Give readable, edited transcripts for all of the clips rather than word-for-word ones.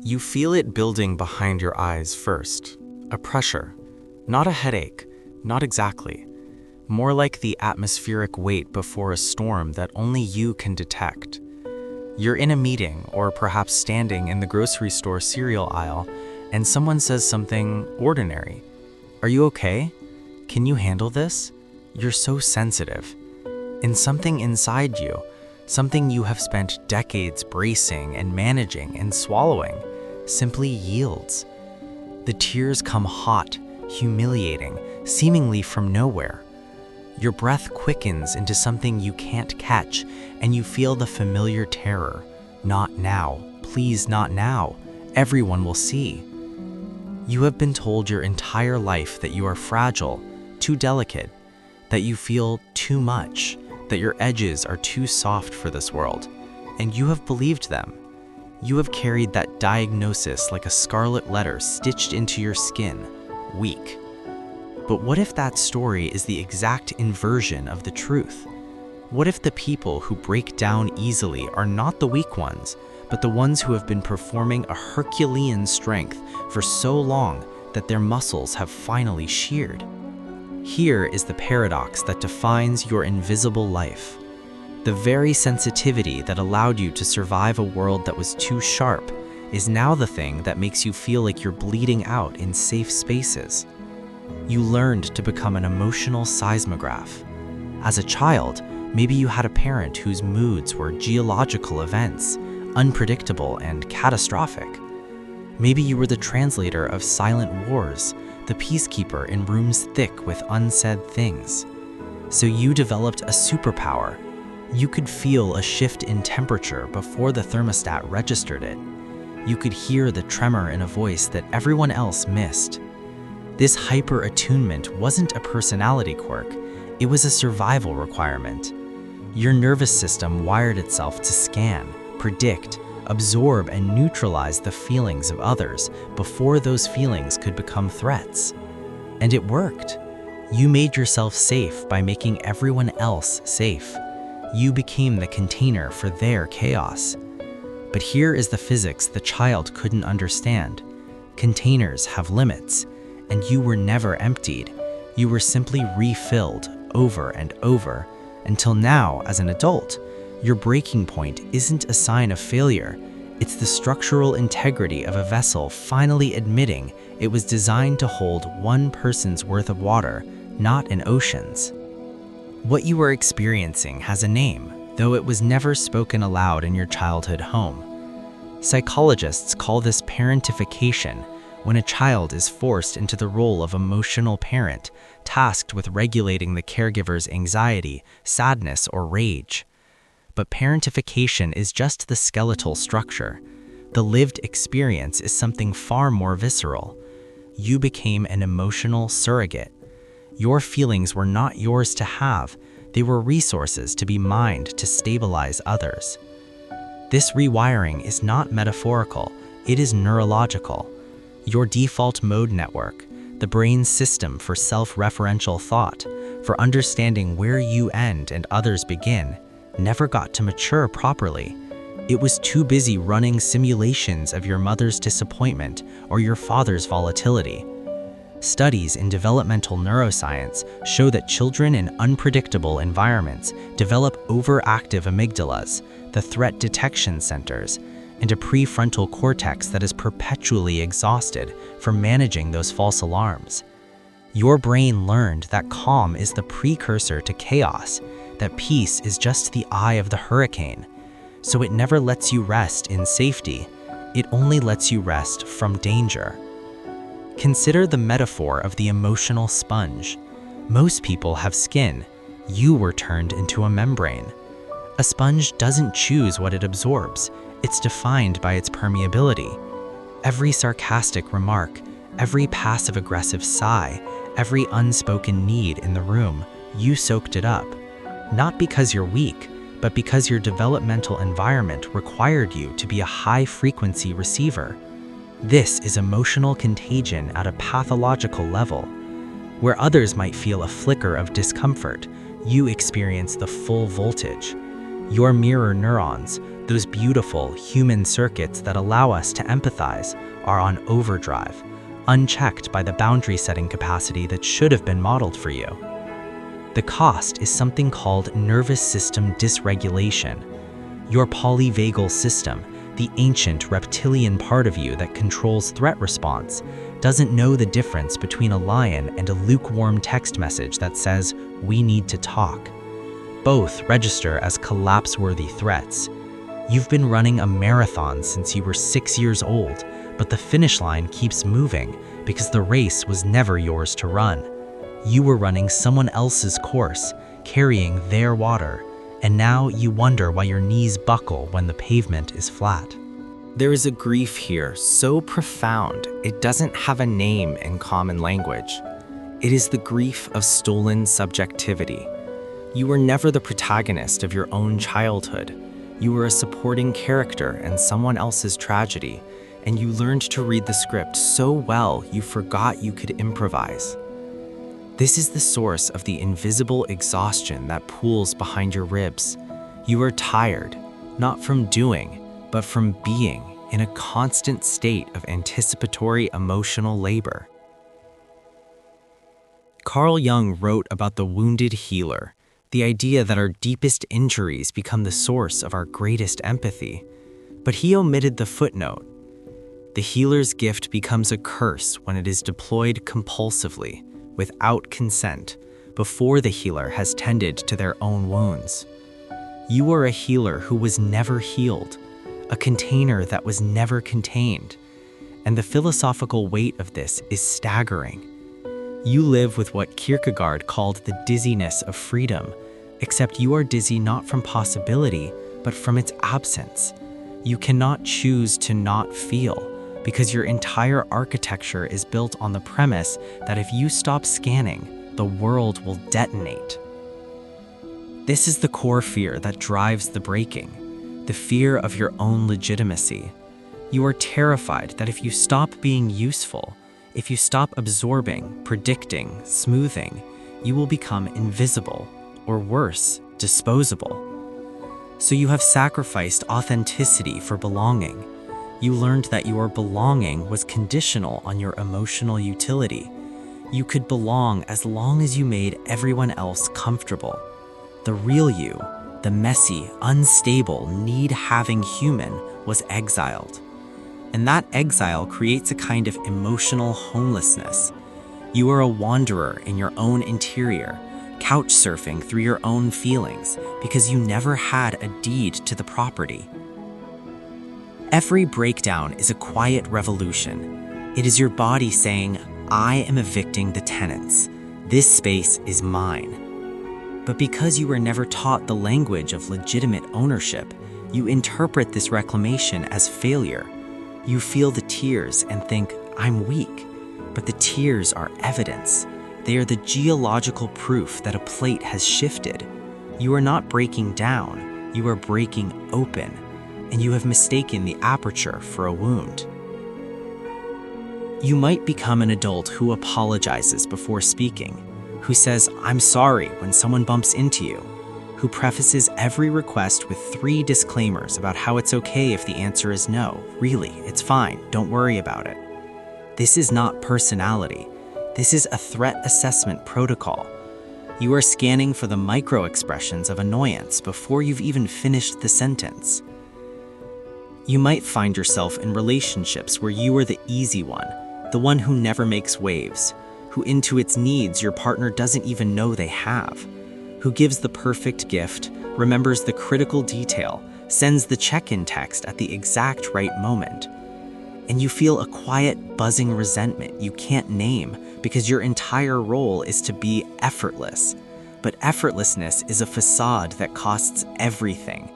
You feel it building behind your eyes first. A pressure. Not a headache. Not exactly. More like the atmospheric weight before a storm that only you can detect. You're in a meeting, or perhaps standing in the grocery store cereal aisle, and someone says something ordinary. Are you okay? Can you handle this? You're so sensitive. And something inside you, something you have spent decades bracing and managing and swallowing, simply yields. The tears come hot, humiliating, seemingly from nowhere. Your breath quickens into something you can't catch, and you feel the familiar terror. Not now, please not now. Everyone will see. You have been told your entire life that you are fragile, too delicate, that you feel too much, that your edges are too soft for this world, and you have believed them. You have carried that diagnosis like a scarlet letter stitched into your skin, weak. But what if that story is the exact inversion of the truth? What if the people who break down easily are not the weak ones, but the ones who have been performing a Herculean strength for so long that their muscles have finally sheared? Here is the paradox that defines your invisible life. The very sensitivity that allowed you to survive a world that was too sharp is now the thing that makes you feel like you're bleeding out in safe spaces. You learned to become an emotional seismograph. As a child, maybe you had a parent whose moods were geological events, unpredictable and catastrophic. Maybe you were the translator of silent wars, the peacekeeper in rooms thick with unsaid things. So you developed a superpower. You could feel a shift in temperature before the thermostat registered it. You could hear the tremor in a voice that everyone else missed. This hyper-attunement wasn't a personality quirk, it was a survival requirement. Your nervous system wired itself to scan, predict, absorb, and neutralize the feelings of others before those feelings could become threats. And it worked. You made yourself safe by making everyone else safe. You became the container for their chaos. But here is the physics the child couldn't understand. Containers have limits. And you were never emptied. You were simply refilled over and over, until now, as an adult, your breaking point isn't a sign of failure. It's the structural integrity of a vessel finally admitting it was designed to hold one person's worth of water, not an ocean's. What you are experiencing has a name, though it was never spoken aloud in your childhood home. Psychologists call this parentification, when a child is forced into the role of emotional parent, tasked with regulating the caregiver's anxiety, sadness, or rage. But parentification is just the skeletal structure. The lived experience is something far more visceral. You became an emotional surrogate. Your feelings were not yours to have, they were resources to be mined to stabilize others. This rewiring is not metaphorical, it is neurological. Your default mode network, the brain's system for self-referential thought, for understanding where you end and others begin, never got to mature properly. It was too busy running simulations of your mother's disappointment or your father's volatility. Studies in developmental neuroscience show that children in unpredictable environments develop overactive amygdalas, the threat detection centers, and a prefrontal cortex that is perpetually exhausted from managing those false alarms. Your brain learned that calm is the precursor to chaos, that peace is just the eye of the hurricane. So it never lets you rest in safety, it only lets you rest from danger. Consider the metaphor of the emotional sponge. Most people have skin. You were turned into a membrane. A sponge doesn't choose what it absorbs. It's defined by its permeability. Every sarcastic remark, every passive-aggressive sigh, every unspoken need in the room, you soaked it up. Not because you're weak, but because your developmental environment required you to be a high-frequency receiver. This is emotional contagion at a pathological level. Where others might feel a flicker of discomfort, you experience the full voltage. Your mirror neurons, those beautiful human circuits that allow us to empathize, are on overdrive, unchecked by the boundary-setting capacity that should have been modeled for you. The cost is something called nervous system dysregulation. Your polyvagal system, the ancient reptilian part of you that controls threat response, doesn't know the difference between a lion and a lukewarm text message that says, "We need to talk." Both register as collapse-worthy threats. You've been running a marathon since you were 6 years old, but the finish line keeps moving because the race was never yours to run. You were running someone else's course, carrying their water, and now you wonder why your knees buckle when the pavement is flat. There is a grief here so profound it doesn't have a name in common language. It is the grief of stolen subjectivity. You were never the protagonist of your own childhood. You were a supporting character in someone else's tragedy, and you learned to read the script so well you forgot you could improvise. This is the source of the invisible exhaustion that pools behind your ribs. You are tired, not from doing, but from being in a constant state of anticipatory emotional labor. Carl Jung wrote about the wounded healer, the idea that our deepest injuries become the source of our greatest empathy. But he omitted the footnote. The healer's gift becomes a curse when it is deployed compulsively, without consent, before the healer has tended to their own wounds. You are a healer who was never healed, a container that was never contained, and the philosophical weight of this is staggering. You live with what Kierkegaard called the dizziness of freedom, except you are dizzy not from possibility, but from its absence. You cannot choose to not feel, because your entire architecture is built on the premise that if you stop scanning, the world will detonate. This is the core fear that drives the breaking, the fear of your own legitimacy. You are terrified that if you stop being useful, if you stop absorbing, predicting, smoothing, you will become invisible, or worse, disposable. So you have sacrificed authenticity for belonging. You learned that your belonging was conditional on your emotional utility. You could belong as long as you made everyone else comfortable. The real you, the messy, unstable, need-having human, was exiled. And that exile creates a kind of emotional homelessness. You are a wanderer in your own interior, couch surfing through your own feelings because you never had a deed to the property. Every breakdown is a quiet revolution. It is your body saying, "I am evicting the tenants. This space is mine." But because you were never taught the language of legitimate ownership, you interpret this reclamation as failure. You feel the tears and think, "I'm weak." But the tears are evidence. They are the geological proof that a plate has shifted. You are not breaking down, you are breaking open, and you have mistaken the aperture for a wound. You might become an adult who apologizes before speaking, who says, "I'm sorry" when someone bumps into you, who prefaces every request with 3 disclaimers about how it's okay if the answer is no. Really, it's fine, don't worry about it. This is not personality. This is a threat assessment protocol. You are scanning for the micro-expressions of annoyance before you've even finished the sentence. You might find yourself in relationships where you are the easy one, the one who never makes waves, who intuits needs your partner doesn't even know they have, who gives the perfect gift, remembers the critical detail, sends the check-in text at the exact right moment. And you feel a quiet, buzzing resentment you can't name because your entire role is to be effortless. But effortlessness is a facade that costs everything.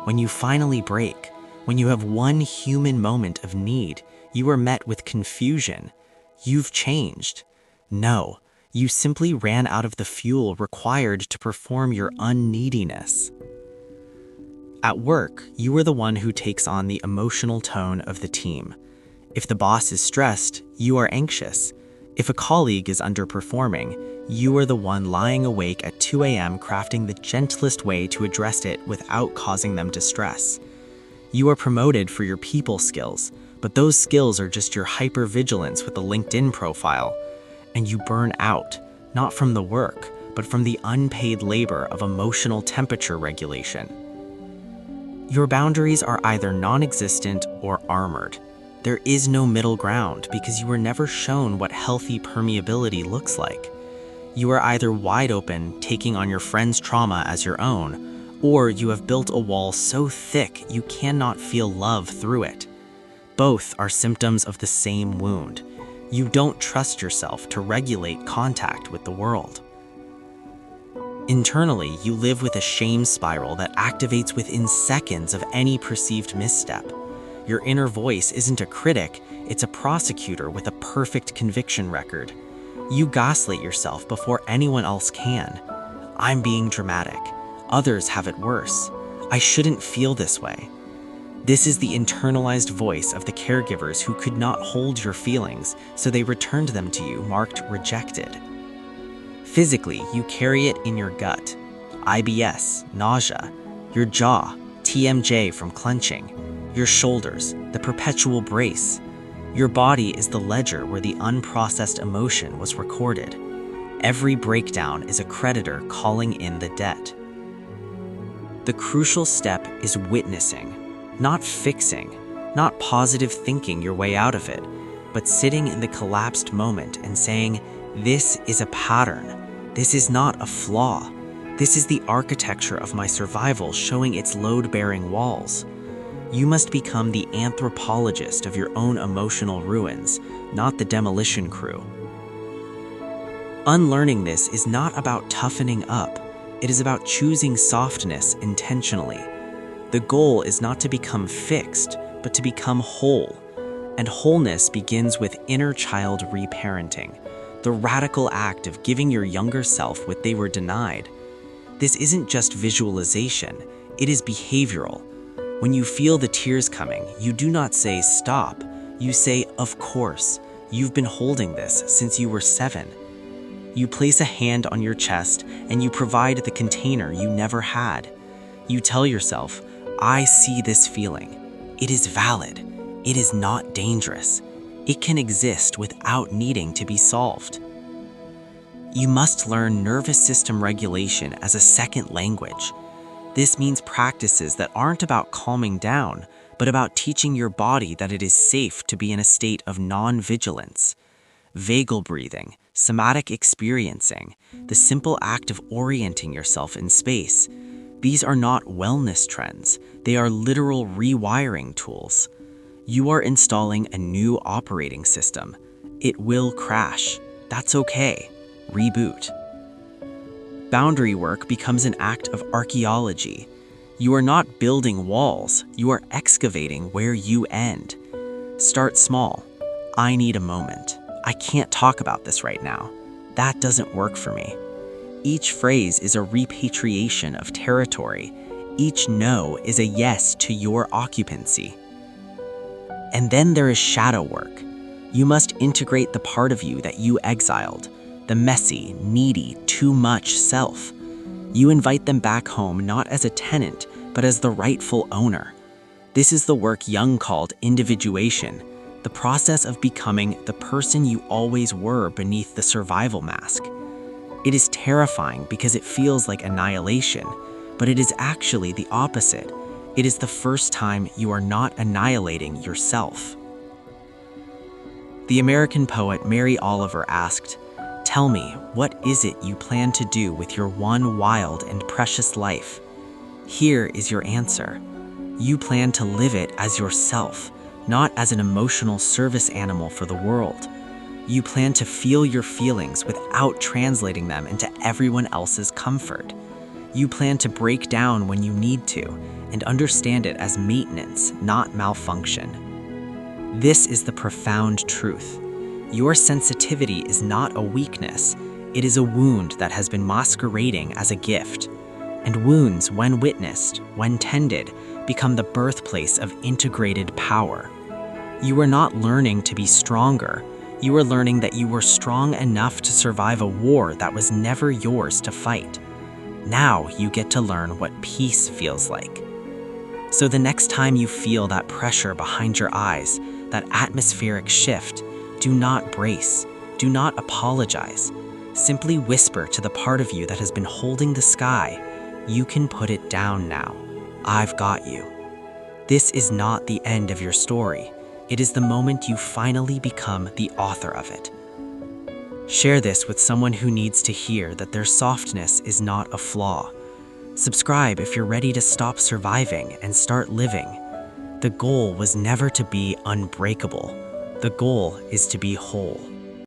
When you finally break, when you have one human moment of need, you are met with confusion. You've changed. No, you simply ran out of the fuel required to perform your unneediness. At work, you are the one who takes on the emotional tone of the team. If the boss is stressed, you are anxious. If a colleague is underperforming, you are the one lying awake at 2 a.m. crafting the gentlest way to address it without causing them distress. You are promoted for your people skills, but those skills are just your hypervigilance with a LinkedIn profile. And you burn out, not from the work, but from the unpaid labor of emotional temperature regulation. Your boundaries are either non-existent or armored. There is no middle ground because you were never shown what healthy permeability looks like. You are either wide open, taking on your friend's trauma as your own, or you have built a wall so thick you cannot feel love through it. Both are symptoms of the same wound. You don't trust yourself to regulate contact with the world. Internally, you live with a shame spiral that activates within seconds of any perceived misstep. Your inner voice isn't a critic, it's a prosecutor with a perfect conviction record. You gaslight yourself before anyone else can. I'm being dramatic. Others have it worse. I shouldn't feel this way. This is the internalized voice of the caregivers who could not hold your feelings, so they returned them to you marked rejected. Physically, you carry it in your gut. IBS, nausea, your jaw, TMJ from clenching, your shoulders, the perpetual brace. Your body is the ledger where the unprocessed emotion was recorded. Every breakdown is a creditor calling in the debt. The crucial step is witnessing, not fixing, not positive thinking your way out of it, but sitting in the collapsed moment and saying, "This is a pattern. This is not a flaw. This is the architecture of my survival showing its load-bearing walls." You must become the anthropologist of your own emotional ruins, not the demolition crew. Unlearning this is not about toughening up. It is about choosing softness intentionally. The goal is not to become fixed, but to become whole. And wholeness begins with inner child reparenting, the radical act of giving your younger self what they were denied. This isn't just visualization, it is behavioral. When you feel the tears coming, you do not say stop, you say of course, you've been holding this since you were 7. You place a hand on your chest and you provide the container you never had. You tell yourself, I see this feeling. It is valid. It is not dangerous. It can exist without needing to be solved. You must learn nervous system regulation as a second language. This means practices that aren't about calming down, but about teaching your body that it is safe to be in a state of non-vigilance. Vagal breathing, somatic experiencing, the simple act of orienting yourself in space. These are not wellness trends, they are literal rewiring tools. You are installing a new operating system. It will crash. That's okay. Reboot. Boundary work becomes an act of archaeology. You are not building walls, you are excavating where you end. Start small. I need a moment. I can't talk about this right now. That doesn't work for me. Each phrase is a repatriation of territory. Each no is a yes to your occupancy. And then there is shadow work. You must integrate the part of you that you exiled, the messy, needy, too much self. You invite them back home not as a tenant, but as the rightful owner. This is the work Jung called individuation, the process of becoming the person you always were beneath the survival mask. It is terrifying because it feels like annihilation, but it is actually the opposite. It is the first time you are not annihilating yourself. The American poet Mary Oliver asked, "Tell me, what is it you plan to do with your one wild and precious life?" Here is your answer. You plan to live it as yourself, not as an emotional service animal for the world. You plan to feel your feelings without translating them into everyone else's comfort. You plan to break down when you need to and understand it as maintenance, not malfunction. This is the profound truth. Your sensitivity is not a weakness. It is a wound that has been masquerading as a gift. And wounds, when witnessed, when tended, become the birthplace of integrated power. You are not learning to be stronger. You are learning that you were strong enough to survive a war that was never yours to fight. Now you get to learn what peace feels like. So the next time you feel that pressure behind your eyes, that atmospheric shift, do not brace, do not apologize. Simply whisper to the part of you that has been holding the sky, "You can put it down now. I've got you." This is not the end of your story. It is the moment you finally become the author of it. Share this with someone who needs to hear that their softness is not a flaw. Subscribe if you're ready to stop surviving and start living. The goal was never to be unbreakable. The goal is to be whole.